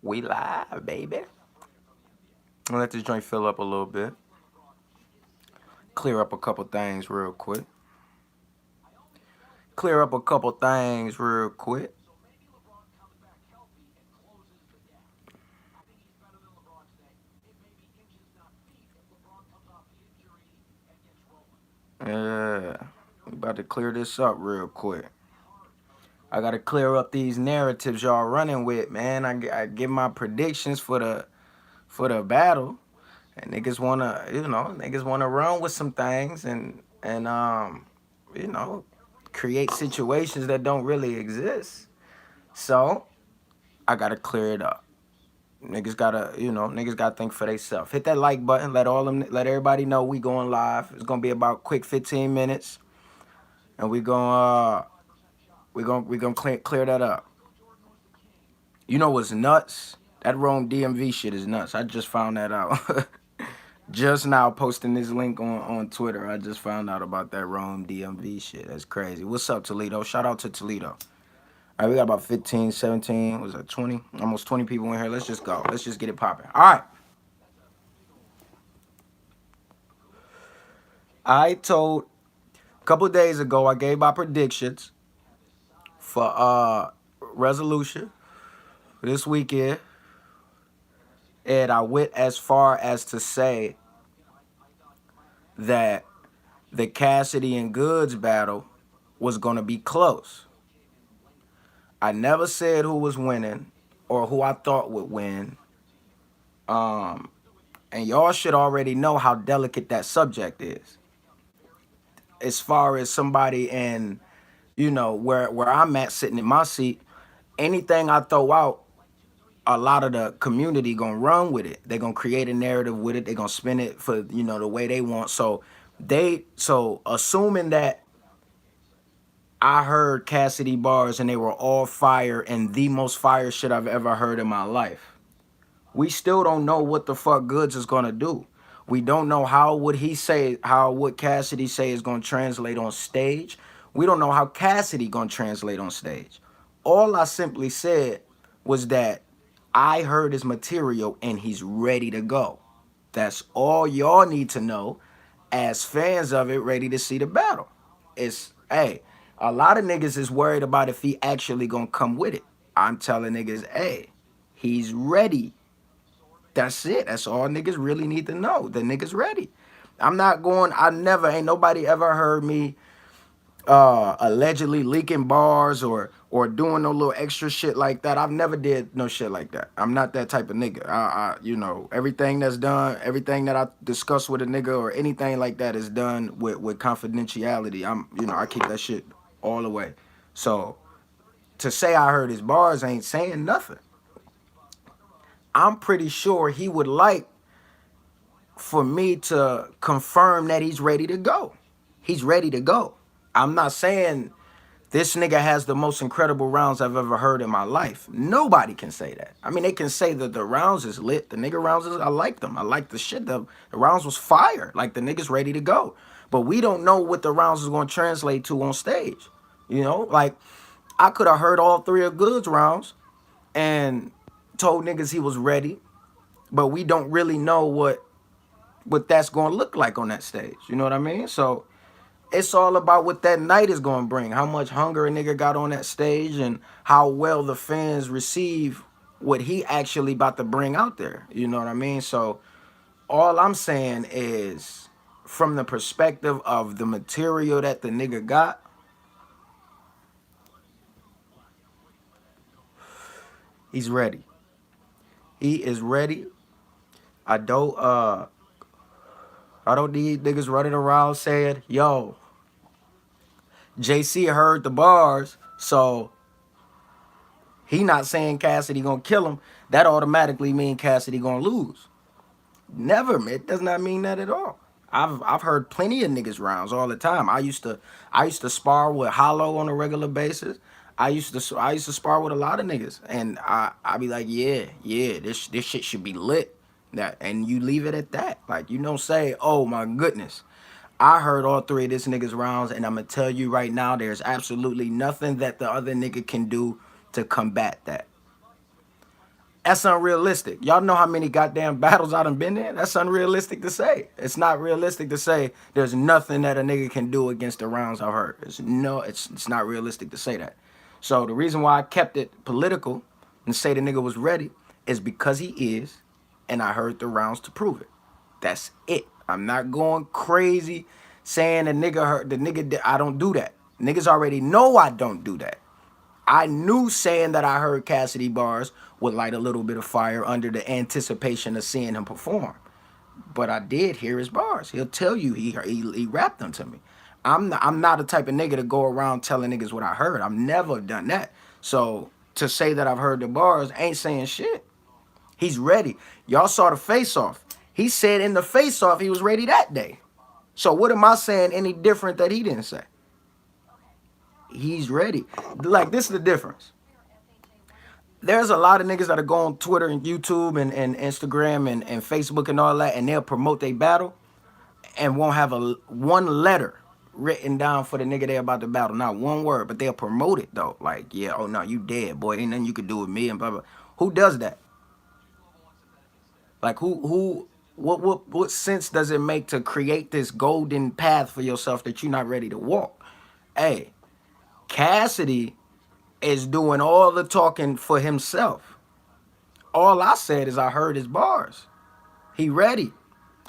We live, baby. I'll let this joint fill up a little bit. Clear up a couple things real quick. Clear up a couple things real quick. Yeah. We about to clear this up real quick. I gotta clear up these narratives y'all running with, man. I give my predictions for the battle. And niggas wanna, niggas wanna run with some things and you know, create situations that don't really exist. So I gotta clear it up. Niggas gotta think for themselves. Hit that like button. Let everybody know we going live. It's gonna be about quick 15 minutes, and we gonna clear that up. You know what's nuts? That Rome DMV shit is nuts. I just found that out. Just now posting this link on Twitter. I just found out about that Rome DMV shit. That's crazy. What's up, Toledo? Shout out to Toledo. All right, we got about 15, 17, was that 20? Almost 20 people in here. Let's just go. Let's just get it popping. All right. I told a couple of days ago, I gave my predictions for resolution this weekend. And I went as far as to say that the Cassidy and Goods battle was going to be close. I never said who was winning or who I thought would win. And y'all should already know how delicate that subject is. As far as somebody in, where I'm at sitting in my seat, anything I throw out, a lot of the community gonna run with it. They're gonna create a narrative with it. They're gonna spin it for the way they want. So assuming that I heard Cassidy bars and they were all fire and the most fire shit I've ever heard in my life. We still don't know what the fuck Goods is gonna do. We don't know how would Cassidy say is gonna translate on stage. We don't know how Cassidy gonna translate on stage. All I simply said was that I heard his material and he's ready to go. That's all y'all need to know as fans of it, ready to see the battle. Hey, a lot of niggas is worried about if he actually gonna come with it. I'm telling niggas, hey, he's ready. That's it. That's all niggas really need to know. The niggas ready. Ain't nobody ever heard me allegedly leaking bars or doing no little extra shit like that. I've never did no shit like that. I'm not that type of nigga. Everything that's done, everything that I discuss with a nigga or anything like that is done with confidentiality. I keep that shit all the way. So to say I heard his bars ain't saying nothing. I'm pretty sure he would like for me to confirm that he's ready to go. He's ready to go. I'm not saying this nigga has the most incredible rounds I've ever heard in my life. Nobody can say that. I mean, they can say that the rounds is lit. The nigga rounds I like them. I like the shit. The rounds was fire. Like the nigga's ready to go. But we don't know what the rounds is going to translate to on stage. Like I could have heard all three of Goods rounds and told niggas he was ready. But we don't really know what that's going to look like on that stage. You know what I mean? So it's all about what that night is going to bring. How much hunger a nigga got on that stage and how well the fans receive what he actually about to bring out there. You know what I mean? So all I'm saying is from the perspective of the material that the nigga got, he's ready. He is ready. I don't need niggas running around saying, yo, JC heard the bars, so he not saying Cassidy gonna kill him. That automatically mean Cassidy gonna lose. Never. It does not mean that at all. I've heard plenty of niggas rounds all the time. I used to spar with Hollow on a regular basis. I used to spar with a lot of niggas, and I be like, yeah, this shit should be lit. That and you leave it at that. Like you don't say, oh my goodness. I heard all three of this nigga's rounds, and I'm gonna tell you right now, there's absolutely nothing that the other nigga can do to combat that. That's unrealistic. Y'all know how many goddamn battles I done been in? That's unrealistic to say. It's not realistic to say there's nothing that a nigga can do against the rounds I've heard. It's not realistic to say that. So the reason why I kept it political and say the nigga was ready is because he is, and I heard the rounds to prove it. That's it. I'm not going crazy saying the nigga hurt the nigga. I don't do that. Niggas already know I don't do that. I knew saying that I heard Cassidy bars would light a little bit of fire under the anticipation of seeing him perform. But I did hear his bars. He'll tell you he rapped them to me. I'm not the type of nigga to go around telling niggas what I heard. I've never done that. So to say that I've heard the bars ain't saying shit. He's ready. Y'all saw the face off. He said in the face off he was ready that day. So what am I saying any different that he didn't say? He's ready. Like, this is the difference. There's a lot of niggas that go on Twitter and YouTube and Instagram and Facebook and all that, and they'll promote their battle and won't have one letter written down for the nigga they about to battle. Not one word, but they'll promote it though. Like, yeah, oh no, you dead, boy. Ain't nothing you could do with me and blah blah. Who does that? Like, what sense does it make to create this golden path for yourself that you're not ready to walk? Hey, Cassidy is doing all the talking for himself. All I said is I heard his bars. He ready.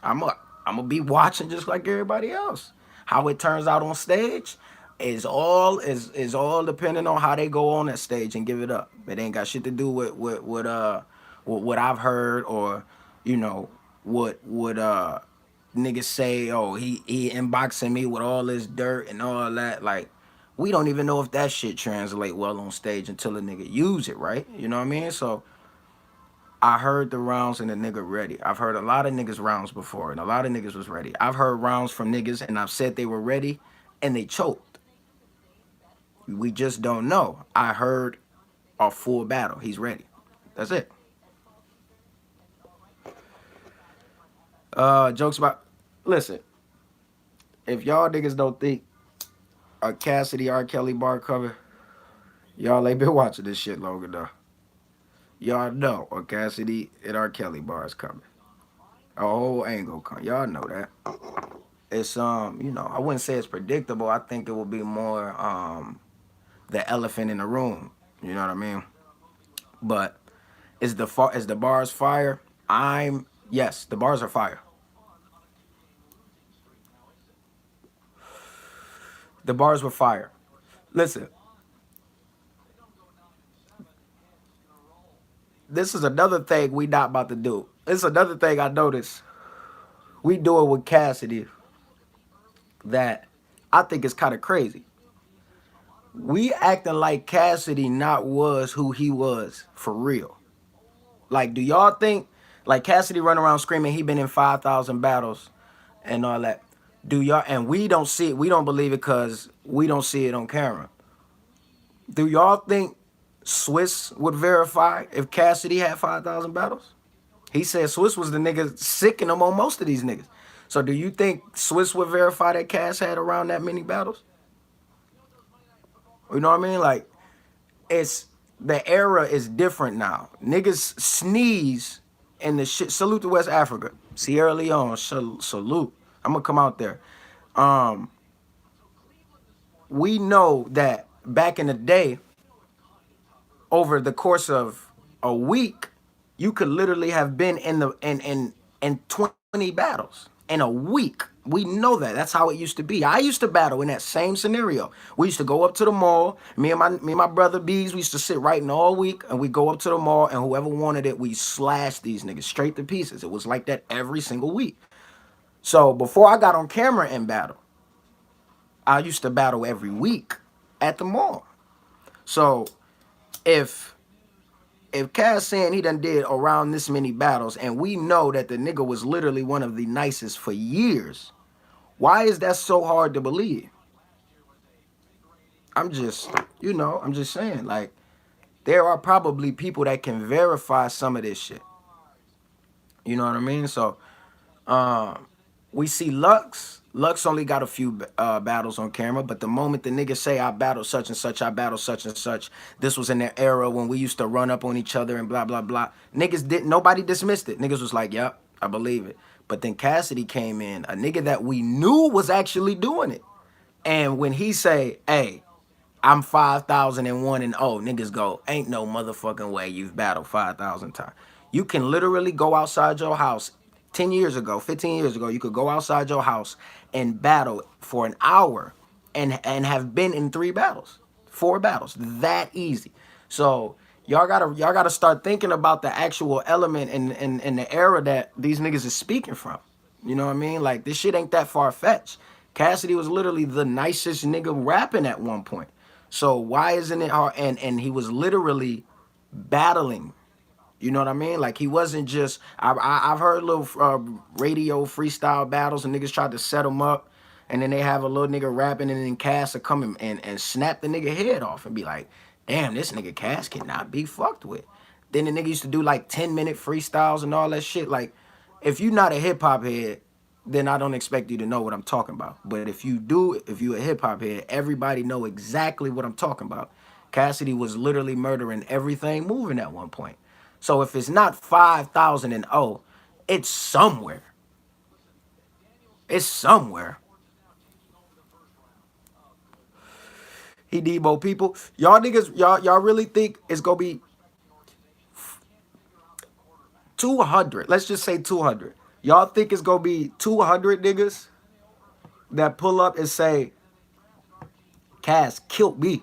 I'm gonna be watching just like everybody else. How it turns out on stage is all depending on how they go on that stage and give it up. It ain't got shit to do with what I've heard, or you know what niggas say. Oh, he inboxing me with all this dirt and all that. Like, we don't even know if that shit translate well on stage until a nigga use it, right? You know what I mean? So I heard the rounds and the nigga ready. I've heard a lot of niggas rounds before, and a lot of niggas was ready. I've heard rounds from niggas, and I've said they were ready, and they choked. We just don't know. I heard a full battle. He's ready. That's it. Jokes about. Listen, if y'all niggas don't think a Cassidy R. Kelly bar cover, y'all ain't been watching this shit long enough. Y'all know a Cassidy and R. Kelly bar is coming. A whole angle come. Y'all know that. It's I wouldn't say it's predictable. I think it will be more the elephant in the room. You know what I mean? But is the bars fire? Yes, the bars are fire. The bars were fire. Listen, this is another thing we not about to do. This is another thing I noticed. We do it with Cassidy that I think is kind of crazy. We acting like Cassidy not was who he was for real. Like, do y'all think like Cassidy run around screaming he been in 5,000 battles and all that? Do y'all, and we don't see it, we don't believe it because we don't see it on camera. Do y'all think Swiss would verify if Cassidy had 5,000 battles? He said Swiss was the nigga sicking him on most of these niggas. So do you think Swiss would verify that Cass had around that many battles? You know what I mean? Like, it's the era is different now. Niggas sneeze and the shit. Salute to West Africa, Sierra Leone. Salute. I'm gonna come out there. Um, we know that back in the day, over the course of a week, you could literally have been in 20 battles in a week. We know that. That's how it used to be. I used to battle in that same scenario. We used to go up to the mall. Me and my brother Bees, we used to sit writing all week, and we go up to the mall, and whoever wanted it, we slash these niggas straight to pieces. It was like that every single week. So before I got on camera and battle, I used to battle every week at the mall. So if Cass saying he done did around this many battles, and we know that the nigga was literally one of the nicest for years, why is that so hard to believe? I'm just saying, like, there are probably people that can verify some of this shit. You know what I mean? So, we see Lux. Lux only got a few battles on camera, but the moment the niggas say I battled such and such, I battled such and such, this was in the era when we used to run up on each other and blah blah blah. Niggas didn't. Nobody dismissed it. Niggas was like, "Yep, I believe it." But then Cassidy came in, a nigga that we knew was actually doing it, and when he say, "Hey, I'm 5,001 and oh," niggas go, "Ain't no motherfucking way you've battled 5,000 times." You can literally go outside your house 10 years ago, 15 years ago, you could go outside your house and battle for an hour and have been in 3 battles, 4 battles. That easy. So y'all gotta start thinking about the actual element in the era that these niggas is speaking from. You know what I mean? Like this shit ain't that far fetched. Cassidy was literally the nicest nigga rapping at one point. So why isn't it hard? And he was literally battling. You know what I mean? Like he wasn't just. I've heard little radio freestyle battles and niggas tried to set them up, and then they have a little nigga rapping and then Cass will come and snap the nigga head off and be like, "Damn, this nigga Cass cannot be fucked with." Then the nigga used to do like 10-minute freestyles and all that shit. Like, if you're not a hip hop head, then I don't expect you to know what I'm talking about. But if you do, if you a hip hop head, everybody know exactly what I'm talking about. Cassidy was literally murdering everything moving at one point. So if it's not 5,000 and oh, it's somewhere. It's somewhere. He Debo people. Y'all niggas, y'all really think it's gonna be 200? Let's just say 200. Y'all think it's gonna be 200 niggas that pull up and say, Cass killed me?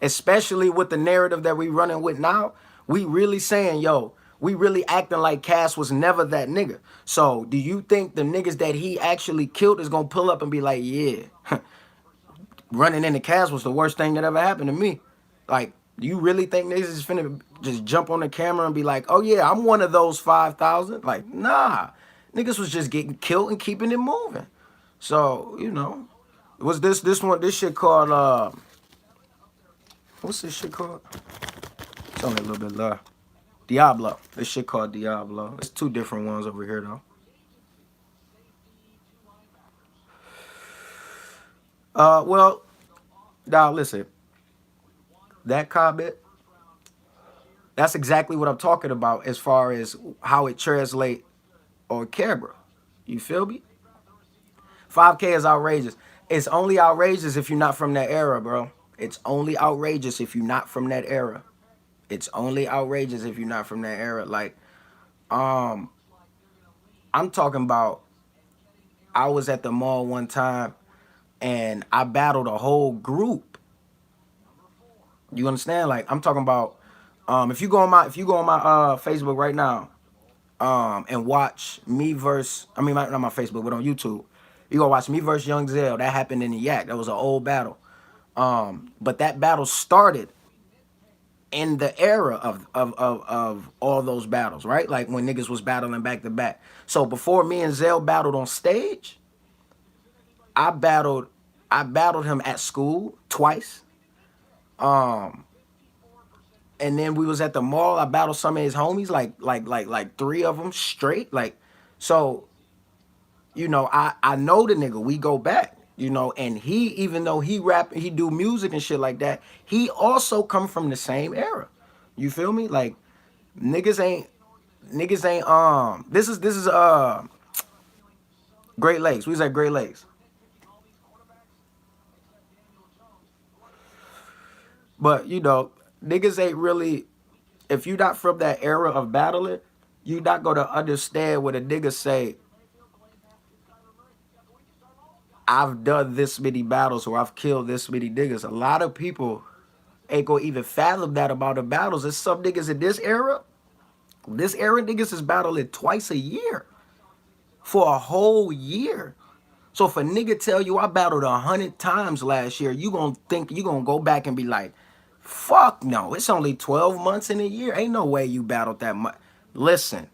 Especially with the narrative that we running with now, we really saying, yo, we really acting like Cass was never that nigga. So do you think the niggas that he actually killed is gonna pull up and be like, yeah, running into Cass was the worst thing that ever happened to me? Like, you really think niggas is finna just jump on the camera and be like, oh yeah, I'm one of those 5,000? Like, nah. Niggas was just getting killed and keeping it moving. So, you know, was this shit called what's this shit called? It's only a little bit left. Diablo. This shit called Diablo. It's 2 different ones over here though. Well, now listen. That comment, that's exactly what I'm talking about as far as how it translate on camera. You feel me? 5K is outrageous. It's only outrageous if you're not from that era, bro. It's only outrageous if you're not from that era. It's only outrageous if you're not from that era. Like, um, I'm talking about I was at the mall one time and I battled a whole group. You understand? Like, I'm talking about if you go on my Facebook right now, and watch me verse I mean not my Facebook, but on YouTube, you gonna watch me versus Young Zell. That happened in the Yak. That was an old battle. But that battle started in the era of all those battles, right? Like when niggas was battling back to back. So before me and Zell battled on stage, I battled I battled him at school twice. Um, and then we was at the mall. I battled some of his homies, like 3 of them straight. Like, so you know, I know the nigga. We go back, you know, and he, even though he rap, he do music and shit like that, he also come from the same era. You feel me? Like niggas ain't this is Great Lakes. We was at Great Lakes. But you know, niggas ain't really, if you not from that era of battling, you not gonna understand when a nigga say, I've done this many battles or I've killed this many niggas. A lot of people ain't gonna even fathom that about the battles. There's some niggas in this era niggas is battling twice a year for a whole year. So if a nigga tell you I battled 100 times last year, you gonna think, you gonna go back and be like, fuck no, it's only 12 months in a year. Ain't no way you battled that much. Listen,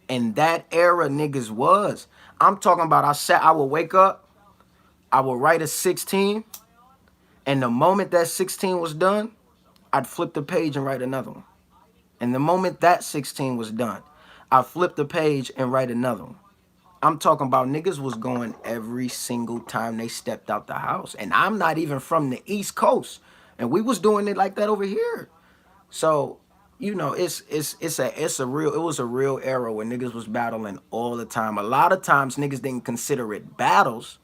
in that era niggas was. I'm talking about I would wake up, I would write a 16, and the moment that 16 was done, I'd flip the page and write another one. And the moment that 16 was done, I'd flip the page and write another one. I'm talking about niggas was going every single time they stepped out the house. And I'm not even from the East Coast. And we was doing it like that over here. So, you know, it's a real it was a real era where niggas was battling all the time. A lot of times niggas didn't consider it battles.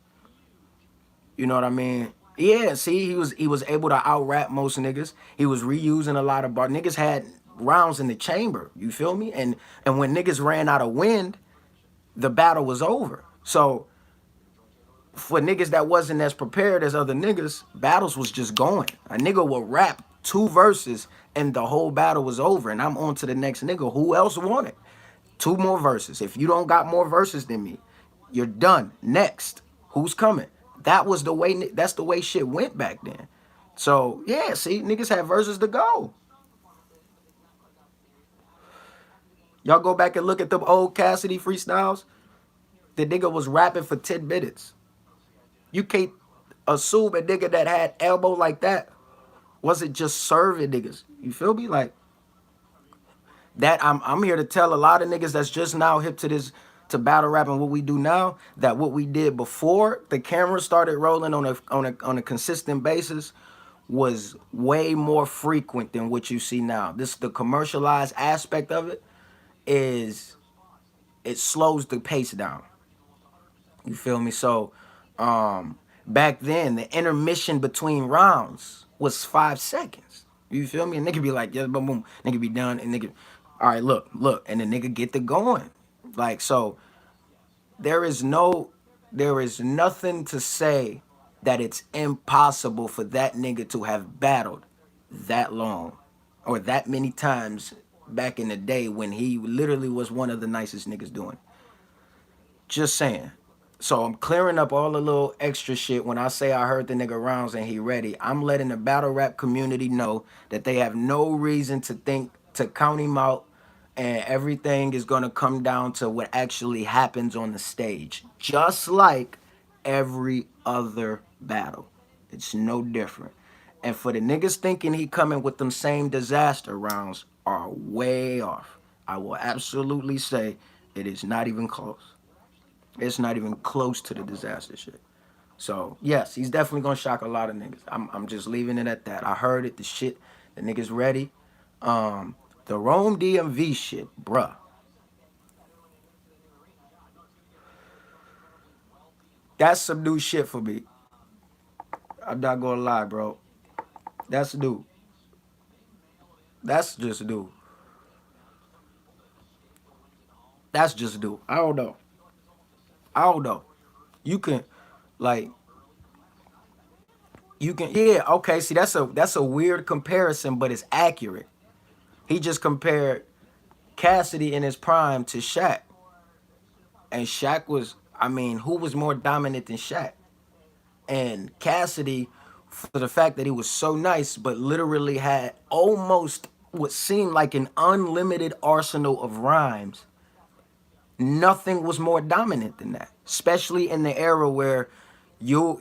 You know what I mean? Yeah, see, he was able to out rap most niggas. He was reusing a lot of bar. Niggas had rounds in the chamber. You feel me? And when niggas ran out of wind, the battle was over. So for niggas that wasn't as prepared as other niggas, battles was just going. A nigga will rap two verses and the whole battle was over. And I'm on to the next nigga. Who else wanted? Two more verses. If you don't got more verses than me, you're done. Next. Who's coming? That was the way that's the way shit went back then. So yeah, see, niggas had verses to go. Y'all go back and look at the old Cassidy freestyles. The nigga was rapping for 10 minutes. You can't assume a nigga that had elbow like that wasn't just serving niggas. You feel me? Like that I'm here to tell a lot of niggas that's just now hip to this to battle rap and what we do now, that what we did before the camera started rolling on a consistent basis was way more frequent than what you see now. This the commercialized aspect of it is it slows the pace down. You feel me? So back then the intermission between rounds was 5 seconds. You feel me? And nigga be like, yeah, boom, boom, nigga be done, and nigga, all right, look, and the nigga get the going. Like so, there is no, there is nothing to say that it's impossible for that nigga to have battled that long or that many times back in the day when he literally was one of the nicest niggas doing it. Just saying. So I'm clearing up all the little extra shit when I say I heard the nigga rounds and he ready. I'm letting the battle rap community know that they have no reason to think to count him out, and everything is gonna come down to what actually happens on the stage. Just like every other battle. It's no different. And for the niggas thinking he coming with them same disaster rounds are way off. I will absolutely say it is not even close. It's not even close to the disaster shit. So yes, he's definitely gonna shock a lot of niggas. I'm just leaving it at that. I heard it. The shit, the niggas ready. The Rome DMV shit, bruh. That's some new shit for me. I'm not gonna lie, bro. That's new. That's just new. That's just new. I don't know. I don't know. You can, like, you can. Yeah. Okay. See, that's a weird comparison, but it's accurate. He just compared Cassidy in his prime to Shaq. And Shaq was, I mean, who was more dominant than Shaq? And Cassidy, for the fact that he was so nice, but literally had almost what seemed like an unlimited arsenal of rhymes, nothing was more dominant than that. Especially in the era where your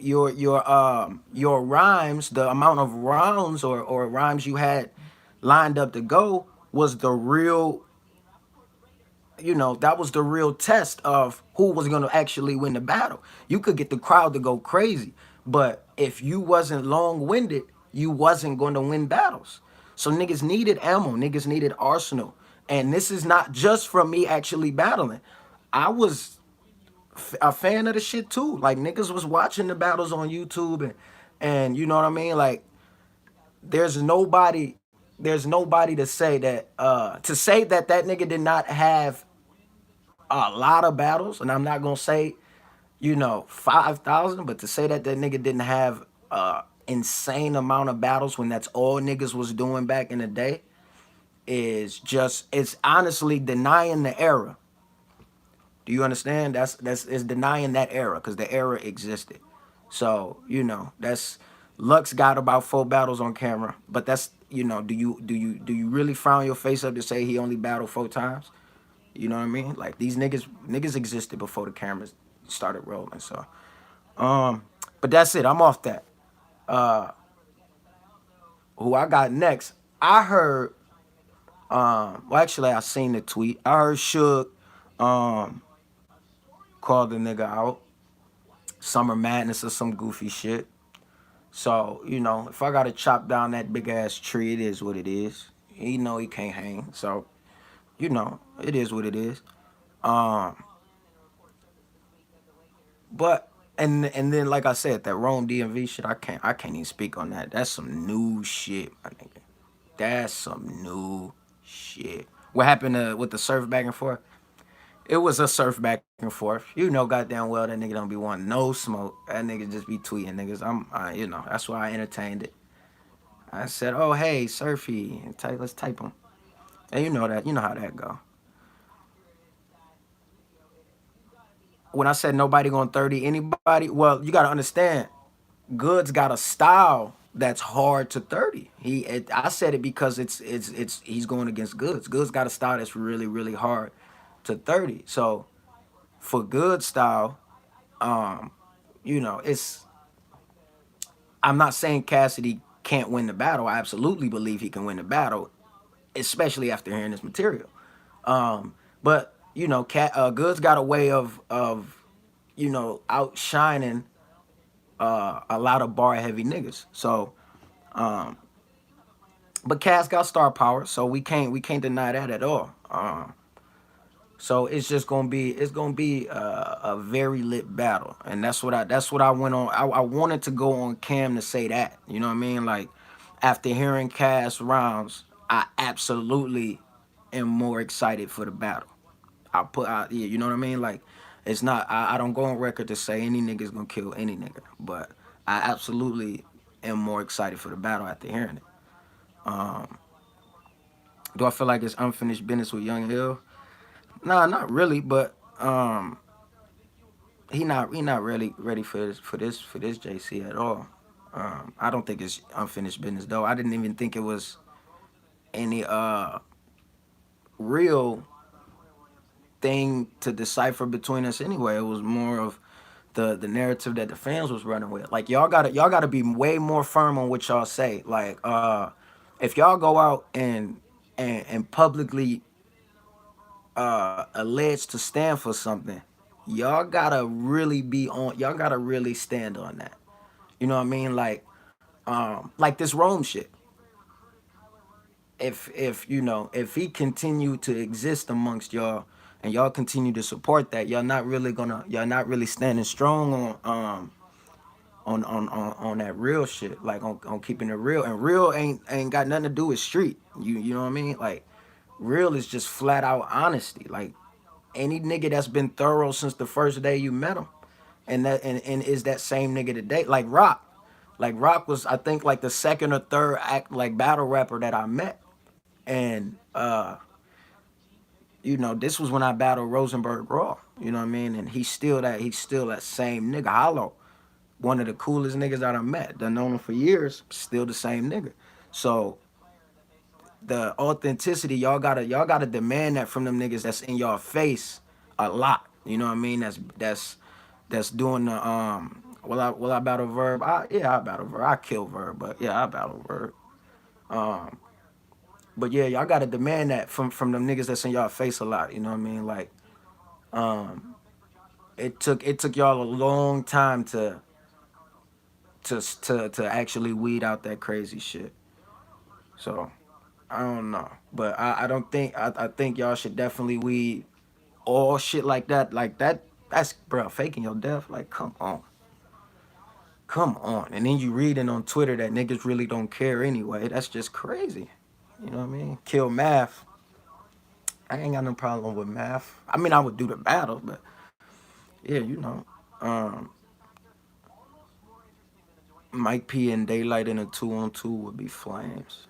rhymes, the amount of rounds or rhymes you had lined up to go was the real, you know, that was the real test of who was going to actually win the battle. You could get the crowd to go crazy, but if you wasn't long-winded, you wasn't going to win battles. So niggas needed ammo, niggas needed arsenal. And this is not just from me actually battling. I was a fan of the shit too. Like niggas was watching the battles on YouTube and you know what I mean? Like there's nobody to say that that nigga did not have a lot of battles, and I'm not gonna say, you know, 5,000, but to say that that nigga didn't have insane amount of battles when that's all niggas was doing back in the day is just it's honestly denying the era. Do you understand? That's it's denying that era because the era existed. So you know that's Lux got about 4 battles on camera, but that's you know do you really frown your face up to say he only battled 4 times? You know what I mean? Like these niggas existed before the cameras started rolling. So, but that's it. I'm off that. Who I got next? I heard. Well, actually, I seen the tweet. I heard Suge. Um, called the nigga out. Summer Madness or some goofy shit. So, you know, if I gotta chop down that big ass tree, it is what it is. He know he can't hang. So, you know, it is what it is. Um, but and then like I said, that Rome DMV shit, I can't even speak on that. That's some new shit, my nigga. That's some new shit. What happened with the surf back and forth? It was a surf back and forth. You know, goddamn well that nigga don't be wanting no smoke. That nigga just be tweeting niggas. You know, that's why I entertained it. I said, oh hey, surfy, and let's type him. And you know that, you know how that go. When I said nobody going 30 anybody, well, you gotta understand, Goods got a style that's hard to 30. I said it because it's he's going against Goods. Goods got a style that's really really hard to 30. So for Good style, um, you know, it's I'm not saying Cassidy can't win the battle. I absolutely believe he can win the battle, especially after hearing this material. But you know, Goods got a way of you know outshining a lot of bar heavy niggas. So, but Cass got star power, so we can't deny that at all. So it's gonna be a very lit battle, and that's what I went on. I wanted to go on Cam to say that. You know what I mean? Like after hearing Cass rounds, I absolutely am more excited for the battle. Yeah, you know what I mean? Like it's not. I don't go on record to say any nigga's gonna kill any nigga, but I absolutely am more excited for the battle after hearing it. Um, do I feel like it's unfinished business with Young Hill? Nah, not really, but he not really ready for this JC at all. I don't think it's unfinished business though. I didn't even think it was any real thing to decipher between us anyway. It was more of the narrative that the fans was running with. Like y'all gotta be way more firm on what y'all say. Like if y'all go out and publicly alleged to stand for something, y'all gotta really stand on that. You know what I mean? Like this Rome shit. If you know, if he continue to exist amongst y'all and y'all continue to support that, y'all not really standing strong on that real shit, like on keeping it real. And real ain't got nothing to do with street. You know what I mean? Like real is just flat out honesty. Like any nigga that's been thorough since the first day you met him, and is that same nigga today. Like Rock. Like Rock was, I think, like the second or third act like battle rapper that I met. And you know, this was when I battled Rosenberg Raw. You know what I mean? And he's still that same nigga. Hollow. One of the coolest niggas that I met. Done known him for years, still the same nigga. So the authenticity, y'all gotta demand that from them niggas that's in y'all face a lot. You know what I mean? That's doing the will I battle Verb? I battle Verb. I kill Verb, but yeah, I battle Verb. But yeah, y'all gotta demand that from them niggas that's in y'all face a lot. You know what I mean? Like it took y'all a long time to actually weed out that crazy shit. So I don't know, but I don't think I think y'all should definitely weed all shit like that. Like that. That's bro faking your death. Like come on. And then you reading on Twitter that niggas really don't care anyway. That's just crazy. You know what I mean? Kill math. I ain't got no problem with math. I mean, I would do the battle, but yeah, you know. Um, Mike P and Daylight in a 2-on-2 would be flames.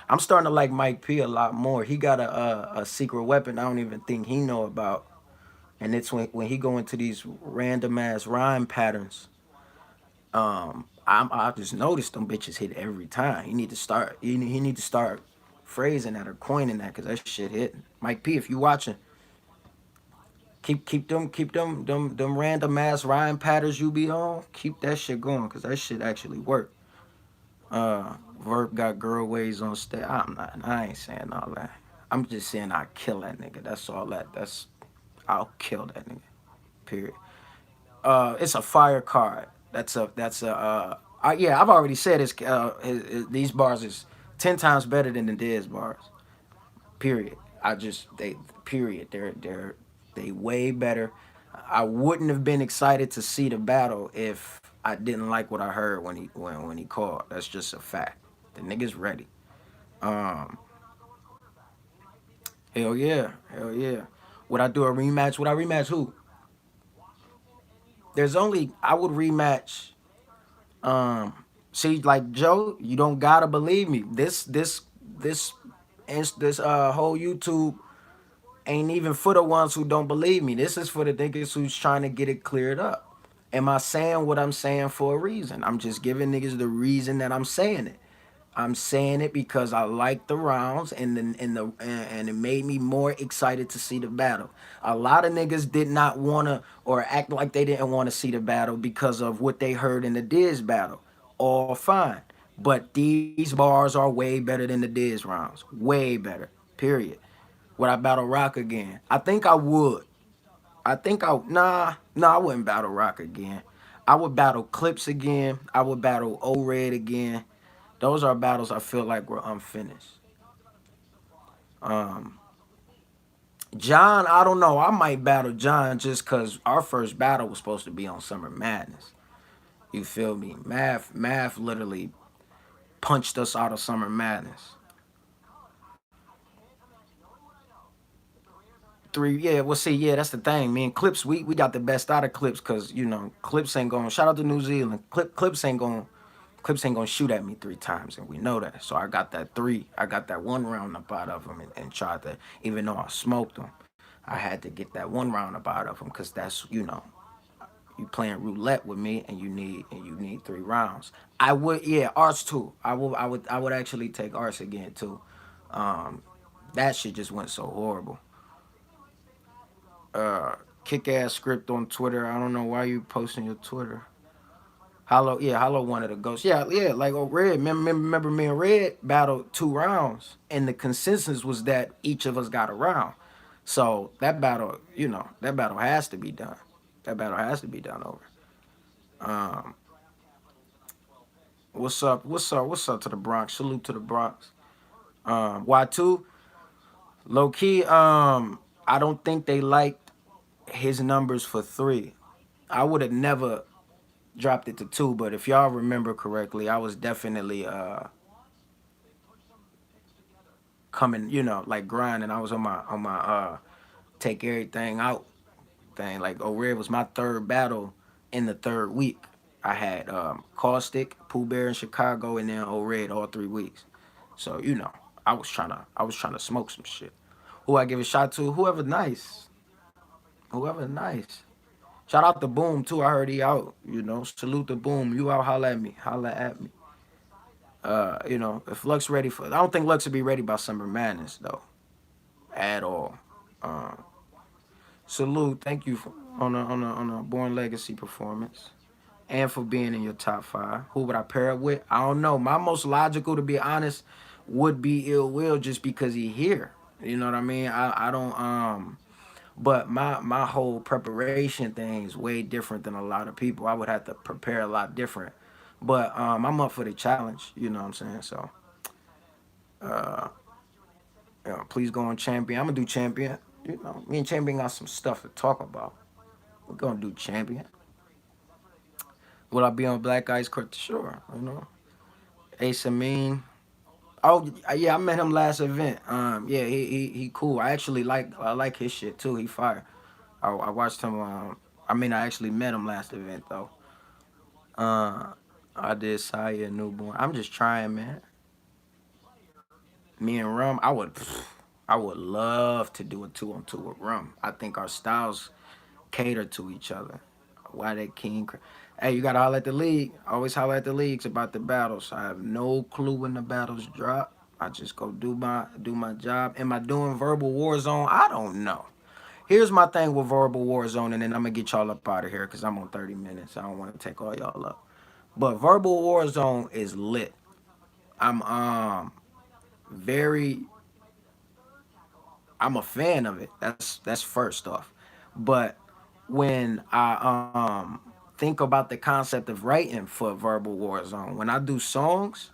I'm starting to like Mike P a lot more. He got a secret weapon I don't even think he know about, and it's when he go into these random ass rhyme patterns. I just noticed them bitches hit every time. He need to start phrasing that or coining that because that shit hitting. Mike P, if you watching, keep them random ass rhyme patterns you be on. Keep that shit going because that shit actually work. Verb got girl ways on stage. I ain't saying all that. I'm just saying I kill that nigga. That's all that. That's I'll kill that nigga. Period. It's a fire card. Yeah, I've already said these bars is 10 times better than the Diz bars. Period. They period. They way better. I wouldn't have been excited to see the battle if I didn't like what I heard when he called. That's just a fact. The nigga's ready. Um, hell yeah, hell yeah. Would I do a rematch? Would I rematch who? There's only I would rematch. Um, See, like Joe, you don't gotta believe me. This this whole YouTube ain't even for the ones who don't believe me. This is for the niggas who's trying to get it cleared up. Am I saying what I'm saying for a reason? I'm just giving niggas the reason that I'm saying it. I'm saying it because I like the rounds and it made me more excited to see the battle. A lot of niggas did not wanna or act like they didn't want to see the battle because of what they heard in the Diz battle. All fine. But these bars are way better than the Diz rounds. Way better. Period. Would I battle Rock again? I think I would. I wouldn't battle Rock again. I would battle Clips again. I would battle O-Red again. Those are battles I feel like were unfinished. Um, John, I don't know. I might battle John just because our first battle was supposed to be on Summer Madness. You feel me? Math literally punched us out of Summer Madness. Three, yeah, well, see, yeah, that's the thing. Me and Clips, we got the best out of Clips because, Clips ain't going, shout out to New Zealand. Clips ain't gonna shoot at me 3 times, and we know that. So I got that three. I got that one round up out of him, and tried to, even though I smoked him, I had to get that one round up out of him because that's you playing roulette with me, and you need 3 rounds. I would, yeah, Arts too. I would actually take Arts again too. Um, that shit just went so horrible. Uh, Kick ass script on Twitter. I don't know why you posting your Twitter. Hollow, yeah, Hollow wanted to ghost. Yeah, yeah, like Red. Remember me and Red battled 2 rounds, and the consensus was that each of us got a round. So that battle has to be done. That battle has to be done over. Um, what's up? What's up? What's up to the Bronx? Salute to the Bronx. Y2, low key. I don't think they liked his numbers for 3. I would have never dropped it to 2, but if y'all remember correctly, I was definitely coming, like grinding. I was on my take everything out thing. Like O'Red was my third battle in the third week. I had Caustic, Pooh Bear in Chicago, and then O'Red all 3 weeks. So I was trying to smoke some shit. Who I give a shot to? Whoever nice, whoever nice. Shout out to Boom too. I heard he out. Salute to Boom. You out? Holla at me. Holla at me. If Lux ready for, I don't think Lux will be ready by Summer Madness though, at all. Uh, Salute. Thank you for on a Born Legacy performance and for being in your top 5. Who would I pair it with? I don't know. My most logical, to be honest, would be Ill Will just because he here. You know what I mean? I don't but my whole preparation thing is way different than a lot of people. I would have to prepare a lot different. But I'm up for the challenge, you know what I'm saying? So uh please go on Champion. I'm gonna do Champion. Me and Champion got some stuff to talk about. We're gonna do Champion. Will I be on Black Ice Court? Sure. Ace Amin. Oh yeah, I met him last event. Yeah, he cool. I like his shit too. He fire. I watched him. I actually met him last event though. Uh, I did Saya Newborn. I'm just trying, man. Me and Rum, I would love to do a 2-on-2 with Rum. I think our styles cater to each other. Why that King? Hey, you gotta holler at the league. Always holler at the leagues about the battles. I have no clue when the battles drop. I just go do my job. Am I doing Verbal Warzone? I don't know. Here's my thing with Verbal Warzone, and then I'm gonna get y'all up out of here because I'm on 30 minutes. I don't want to take all y'all up. But Verbal Warzone is lit. I'm very I'm a fan of it. That's first off. But when I think about the concept of writing for Verbal Warzone, when I do songs,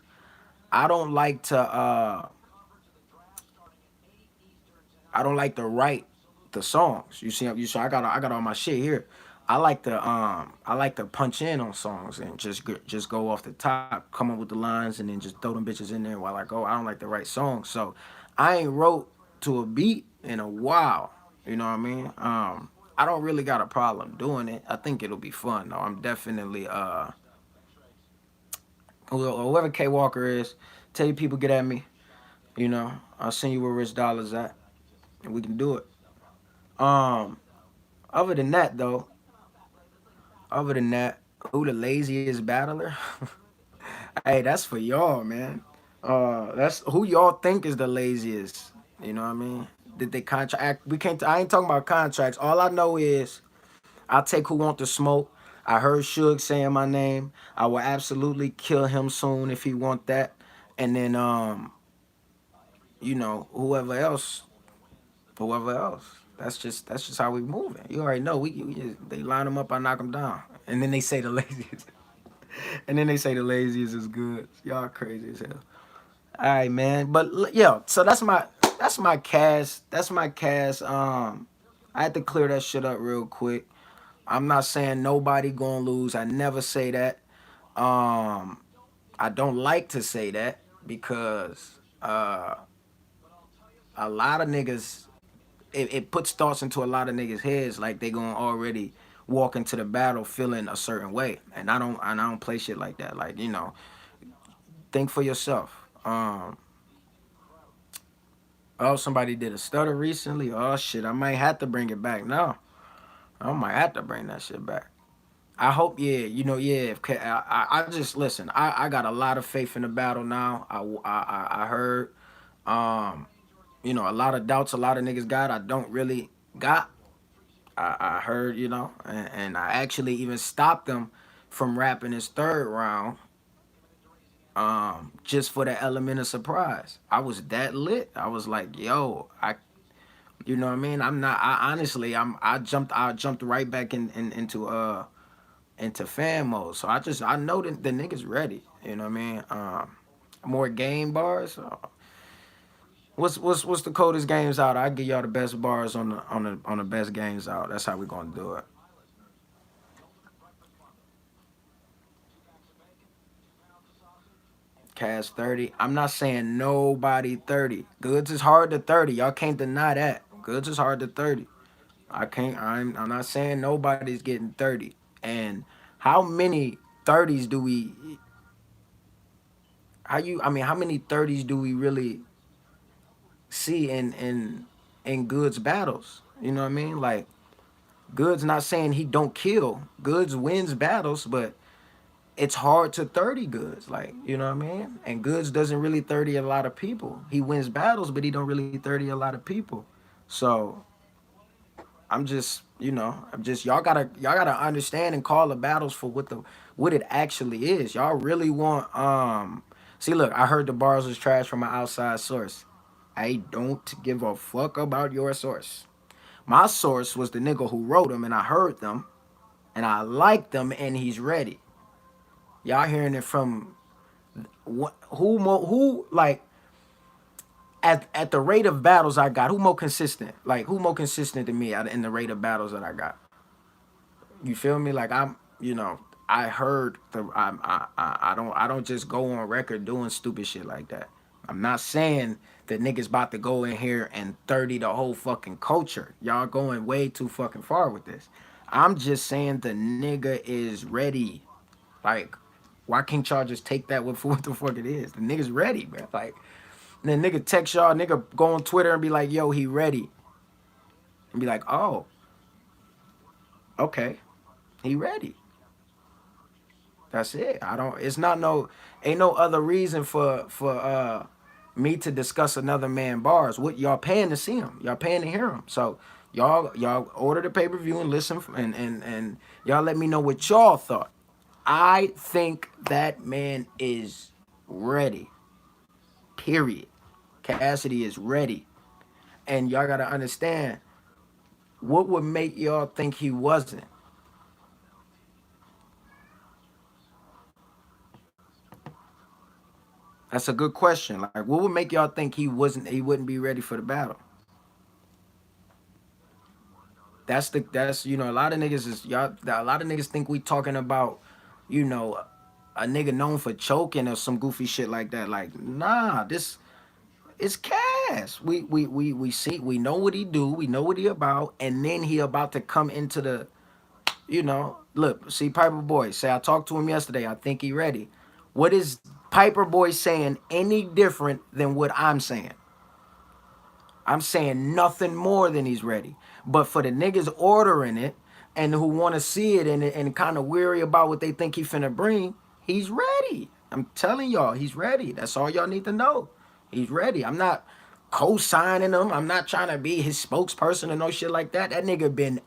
I don't like to I don't like to write the songs. You see I got all my shit here. I like to punch in on songs and just go off the top, come up with the lines, and then just throw them bitches in there while I go. I don't like to write songs, so I ain't wrote to a beat in a while. You know what I mean? I don't really got a problem doing it. I think it'll be fun though. I'm definitely whoever K Walker is, tell you people get at me. You know, I'll send you where Rich Dollars at, and we can do it. Um, other than that though, other than that, who the laziest battler? Hey, that's for y'all, man. That's who y'all think is the laziest. You know what I mean? Did they contract? We can't. I ain't talking about contracts. All I know is I'll take who want the smoke. I heard Suge saying my name. I will absolutely kill him soon if he want that. And then you know, whoever else. That's just how we moving. You already know. We just, they line them up, I knock them down, and then they say the laziest, and then they say the laziest is good. Y'all crazy as hell. All right, man. But yeah, so that's my cast. That's my cast. I had to clear that shit up real quick. I'm not saying nobody gonna lose. I never say that. Um, I don't like to say that because a lot of niggas it puts thoughts into a lot of niggas' heads like they gonna already walk into the battle feeling a certain way. And I don't play shit like that. Like, you know, think for yourself. Oh, somebody did a stutter recently. Oh shit, I might have to bring it back now. I might have to bring that shit back. I hope, yeah, you know, yeah. If, I just listen. I got a lot of faith in the battle now. I heard, um, you know, a lot of doubts. A lot of niggas got. I don't really got. I heard, you know, and I actually even stopped them from rapping his third round, just for the element of surprise. I was that lit. I was like, yo, you know what I mean? I'm not. I honestly, I jumped right back into fan mode. So I know that the niggas ready. You know what I mean? More game bars. What's the coldest games out? I give y'all the best bars on the best games out. That's how we gonna do it. Cash 30. I'm not saying nobody 30. Goods is hard to 30. Y'all can't deny that. Goods is hard to 30. I can't. I'm not saying nobody's getting 30. And how many 30s do we? How you? I mean, how many 30s do we really see in Goods battles? You know what I mean? Like Goods not saying he don't kill. Goods wins battles, but it's hard to 30 Goods. Like, you know what I mean? And Goods doesn't really 30 a lot of people. He wins battles, but he don't really 30 a lot of people. So I'm just, you know, I'm just y'all gotta understand and call the battles for what it actually is. Y'all really want see look, I heard the bars was trash from an outside source. I don't give a fuck about your source. My source was the nigga who wrote them and I heard them and I liked them and he's ready. Y'all hearing it from what who like at the rate of battles I got, who more consistent? Like who more consistent than me in the rate of battles that I got? You feel me? Like I'm, you know, I heard I don't just go on record doing stupid shit like that. I'm not saying that niggas about to go in here and 30 the whole fucking culture. Y'all going way too fucking far with this. I'm just saying the nigga is ready. Like, why can't y'all just take that for what the fuck it is? The nigga's ready, man. Like, and then nigga text y'all, nigga go on Twitter and be like, yo, he ready. And be like, oh, okay, he ready. That's it. I don't. It's not no. Ain't no other reason for me to discuss another man bars. What y'all paying to see him? Y'all paying to hear him. So y'all order the pay per view and listen and y'all let me know what y'all thought. I think that man is ready. Period. Cassidy is ready. And y'all gotta understand, what would make y'all think he wasn't? That's a good question. Like, what would make y'all think he wouldn't be ready for the battle? That's a lot of niggas is y'all. A lot of niggas think we talking about, you know, a nigga known for choking or some goofy shit like that. Like, nah, this is Cass. We see, we know what he do, we know what he about, and then he about to come into the, look, see Piper Boy say I talked to him yesterday. I think he ready. What is Piper Boy saying any different than what I'm saying? I'm saying nothing more than he's ready. But for the niggas ordering it and who want to see it and kind of weary about what they think he finna bring, he's ready. I'm telling y'all, he's ready. That's all y'all need to know. He's ready. I'm not co-signing him. I'm not trying to be his spokesperson or no shit like that. That nigga been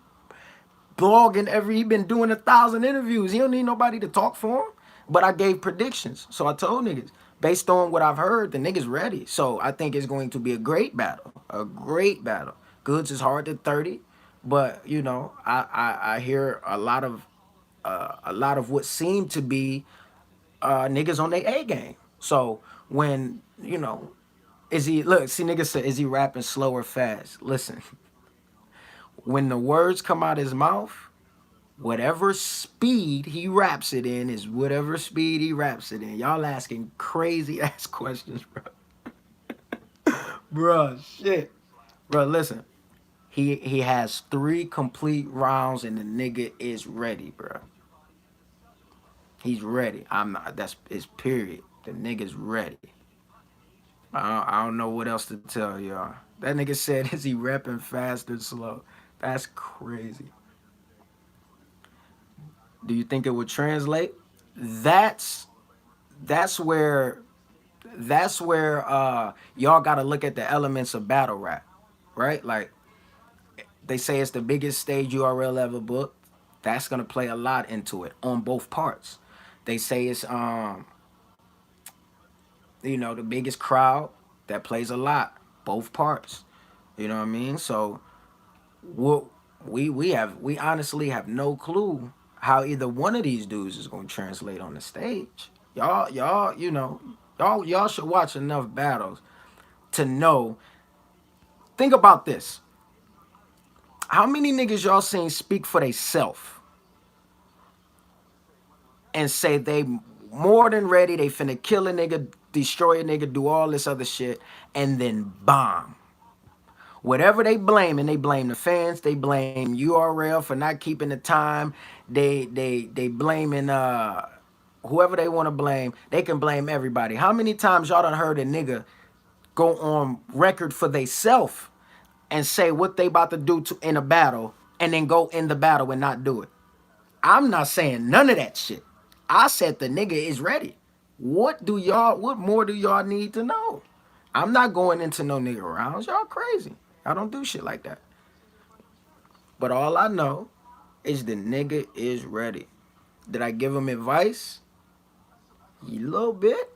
blogging he been doing 1,000 interviews. He don't need nobody to talk for him. But I gave predictions. So I told niggas, based on what I've heard, the niggas ready. So I think it's going to be a great battle. A great battle. Goods is hard to 30, but I hear a lot of what seemed to be niggas on their A game. So when, is he look, see niggas say, is he rapping slow or fast? Listen, when the words come out his mouth, whatever speed he raps it in is whatever speed he raps it in. Y'all asking crazy ass questions, bro. Bro, shit. Bro, listen. He has 3 complete rounds and the nigga is ready, bro. He's ready. I'm not. That's his period. The nigga's ready. I don't know what else to tell y'all. That nigga said, "Is he rapping fast or slow?" That's crazy. Do you think it would translate? That's that's where y'all got to look at the elements of battle rap, right? Like they say it's the biggest stage URL ever booked. That's gonna play a lot into it on both parts. They say it's the biggest crowd. That plays a lot, both parts. You know what I mean? So what we honestly have no clue how either one of these dudes is gonna translate on the stage. Y'all should watch enough battles to know. Think about this. How many niggas y'all seen speak for they self and say they more than ready, they finna kill a nigga, destroy a nigga, do all this other shit, and then bomb? Whatever they blame, and they blame the fans, they blame URL for not keeping the time, they blaming whoever they want to blame, they can blame everybody. How many times y'all done heard a nigga go on record for they self and say what they about to do in a battle and then go in the battle and not do it? I'm not saying none of that shit. I said the nigga is ready. What more do y'all need to know? I'm not going into no nigga rounds. Y'all crazy. I don't do shit like that. But all I know is the nigga is ready. Did I give him advice? A little bit.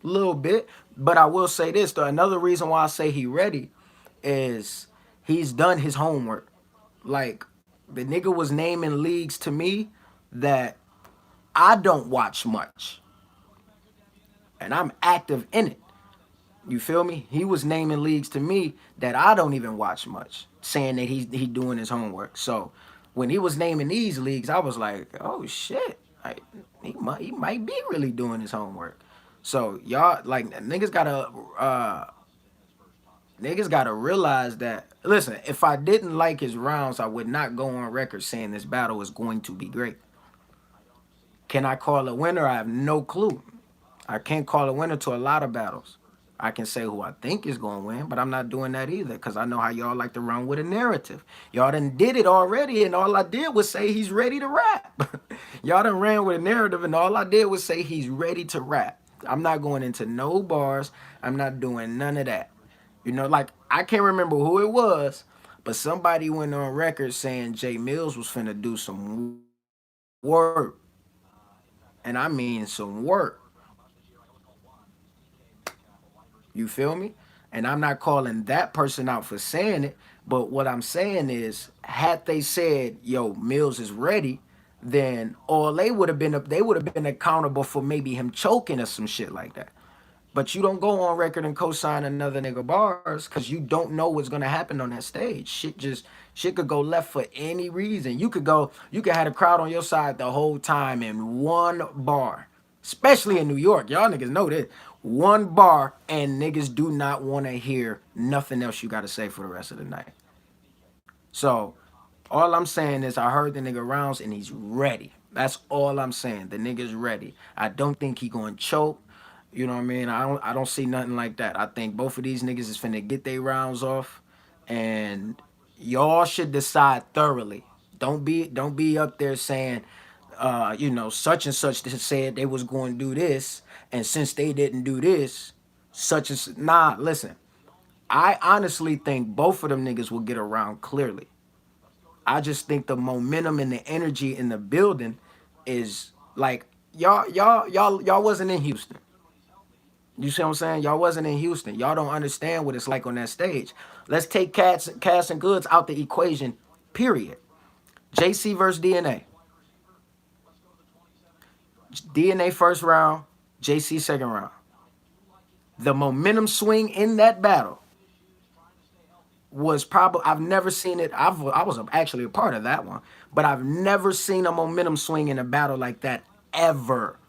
Little bit. But I will say this though. Another reason why I say he ready is he's done his homework. Like the nigga was naming leagues to me that I don't watch much. And I'm active in it. You feel me? He was naming leagues to me that I don't even watch much, saying that he doing his homework. So when he was naming these leagues, I was like, oh shit, like, he might be really doing his homework. So y'all like niggas gotta realize that. Listen, if I didn't like his rounds, I would not go on record saying this battle is going to be great. Can I call a winner? I have no clue. I can't call a winner to a lot of battles. I can say who I think is going to win, but I'm not doing that either because I know how y'all like to run with a narrative. Y'all done did it already, and all I did was say he's ready to rap. Y'all done ran with a narrative, and all I did was say he's ready to rap. I'm not going into no bars. I'm not doing none of that. Like I can't remember who it was, but somebody went on record saying Jay Mills was finna do some work, and I mean some work. You feel me? And I'm not calling that person out for saying it, but what I'm saying is, had they said, "Yo, Mills is ready," then all they would have been accountable for maybe him choking or some shit like that. But you don't go on record and co-sign another nigga bars because you don't know what's gonna happen on that stage. Shit could go left for any reason. You could have the crowd on your side the whole time in one bar, especially in New York. Y'all niggas know this. One bar and niggas do not want to hear nothing else you got to say for the rest of the night. So all I'm saying is I heard the nigga rounds and he's ready. That's all I'm saying. The nigga's ready. I don't think he gonna choke. You know what I mean? I don't see nothing like that. I think both of these niggas is finna get their rounds off, and y'all should decide thoroughly. Don't be up there saying, such and such said they was going to do this, and since they didn't do this, nah. Listen, I honestly think both of them niggas will get around clearly. I just think the momentum and the energy in the building is like y'all wasn't in Houston. You see what I'm saying? Y'all wasn't in Houston. Y'all don't understand what it's like on that stage. Let's take Cass and Goods out the equation. Period. JC versus DNA. DNA first round. JC second round. The momentum swing in that battle was probably, I've never seen it. I was actually a part of that one, but I've never seen a momentum swing in a battle like that ever.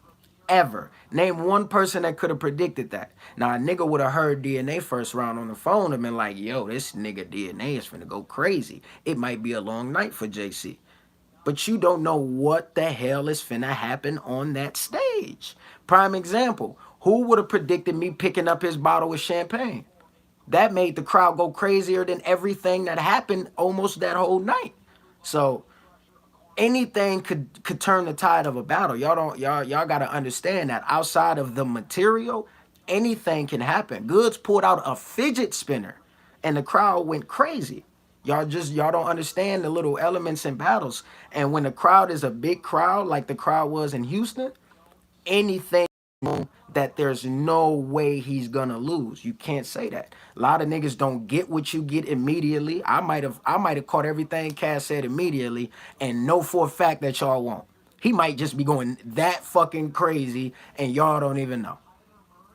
Ever. Name one person that could have predicted that. Now, a nigga would have heard DNA first round on the phone and been like, yo, this nigga DNA is finna go crazy. It might be a long night for JC. But you don't know what the hell is finna happen on that stage. Prime example, who would have predicted me picking up his bottle of champagne? That made the crowd go crazier than everything that happened almost that whole night. So anything could turn the tide of a battle. Y'all gotta understand that outside of the material, anything can happen. Goods pulled out a fidget spinner and the crowd went crazy. Y'all don't understand the little elements in battles. And when the crowd is a big crowd like the crowd was in Houston, anything that there's no way he's gonna lose. You can't say that. A lot of niggas don't get what you get immediately. I might have caught everything Cass said immediately and know for a fact that y'all won't. He might just be going that fucking crazy and y'all don't even know.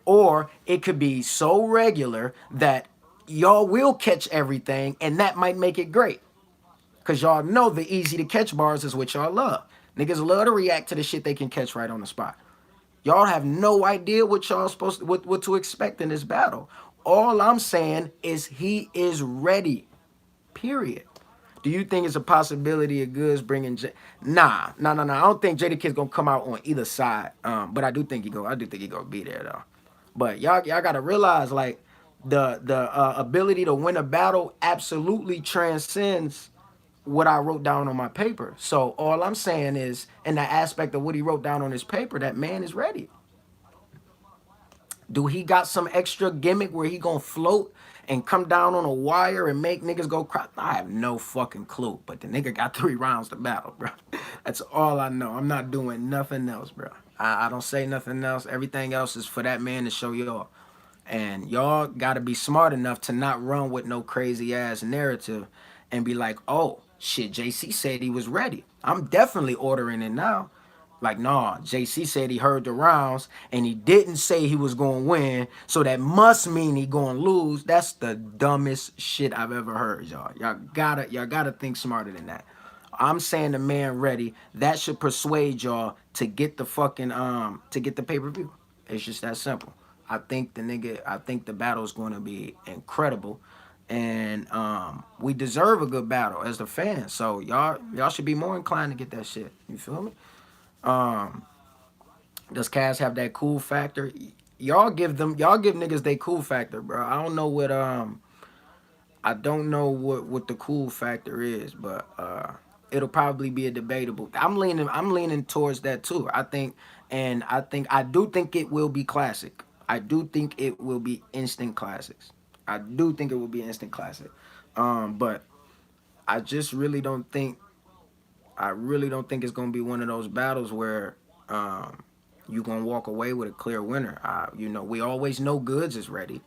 Or it could be so regular that y'all will catch everything and that might make it great. Cause y'all know the easy to catch bars is what y'all love. Niggas love to react to the shit they can catch right on the spot. Y'all have no idea what y'all supposed to, what to expect in this battle. All I'm saying is he is ready. Period. Do you think it's a possibility of Goods bringing Nah, nah, nah, nah. I don't think Jada Kid's gonna come out on either side. But I do think he gonna be there though. But y'all gotta realize like the ability to win a battle absolutely transcends what I wrote down on my paper. So all I'm saying is, in the aspect of what he wrote down on his paper, that man is ready. Do he got some extra gimmick where he gonna float and come down on a wire and make niggas go cry? I have no fucking clue. But the nigga got 3 rounds to battle, bro. That's all I know. I'm not doing nothing else, bro. I don't say nothing else. Everything else is for that man to show y'all. And y'all gotta be smart enough to not run with no crazy ass narrative and be like, oh shit, JC said he was ready. I'm definitely ordering it now. Like, nah, JC said he heard the rounds and he didn't say he was going to win. So that must mean he going to lose. That's the dumbest shit I've ever heard, y'all. Y'all gotta think smarter than that. I'm saying the man ready. That should persuade y'all to get the fucking to get the pay-per-view. It's just that simple. I think the battle is going to be incredible. And we deserve a good battle as the fans. So y'all should be more inclined to get that shit. You feel me? Um, does Cass have that cool factor? Y'all give niggas they cool factor, bro. I don't know what the cool factor is, but it'll probably be a debatable. I'm leaning towards that too. I do think it will be classic. I do think it will be instant classics. I do think it will be instant classic. But I just really don't think it's gonna be one of those battles where you're gonna walk away with a clear winner. We always know Goods is ready.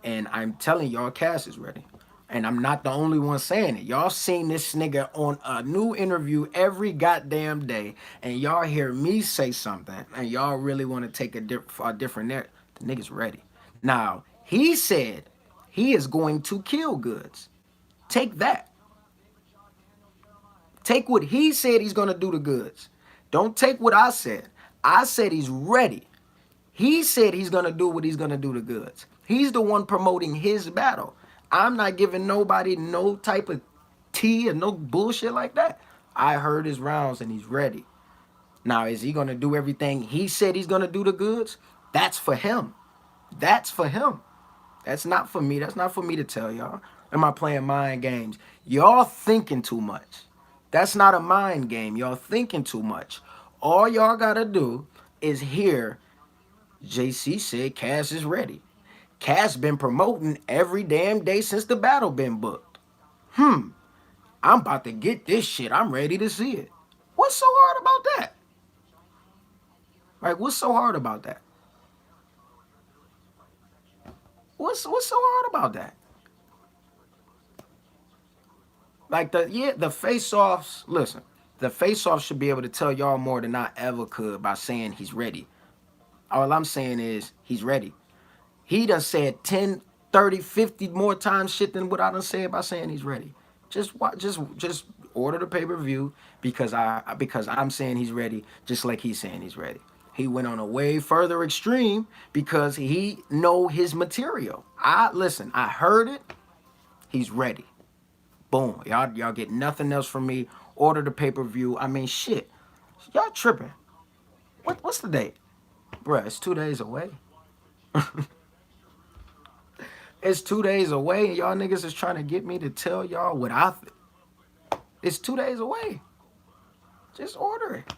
And I'm telling y'all, Cass is ready. And I'm not the only one saying it. Y'all seen this nigga on a new interview every goddamn day, and y'all hear me say something, and y'all really want to take a different net. The nigga's ready. Now, he said he is going to kill Goods. Take that. Take what he said he's going to do to Goods. Don't take what I said. I said he's ready. He said he's going to do what he's going to do to Goods. He's the one promoting his battle. I'm not giving nobody no type of tea or no bullshit like that. I heard his rounds and he's ready. Now, is he going to do everything he said he's going to do to Goods? That's for him. That's for him. That's not for me. That's not for me to tell y'all. Am I playing mind games? Y'all thinking too much. That's not a mind game. Y'all thinking too much. All y'all got to do is hear JC said Cass is ready. Cass been promoting every damn day since the battle been booked. I'm about to get this shit. I'm ready to see it. What's so hard about that? Like, what's so hard about that? What's so hard about that? Like the face-offs, listen, the face-offs should be able to tell y'all more than I ever could by saying he's ready. All I'm saying is he's ready. He done said 10, 30, 50 more times shit than what I done said by saying he's ready. Just watch, just order the pay-per-view because I'm saying he's ready, just like he's saying he's ready. He went on a way further extreme because he know his material. I heard it. He's ready. Boom. Y'all get nothing else from me. Order the pay-per-view. I mean, shit. Y'all tripping. What's the date? Bruh, it's 2 days away. It's 2 days away, and y'all niggas is trying to get me to tell y'all what I think. It's 2 days away. Just order it.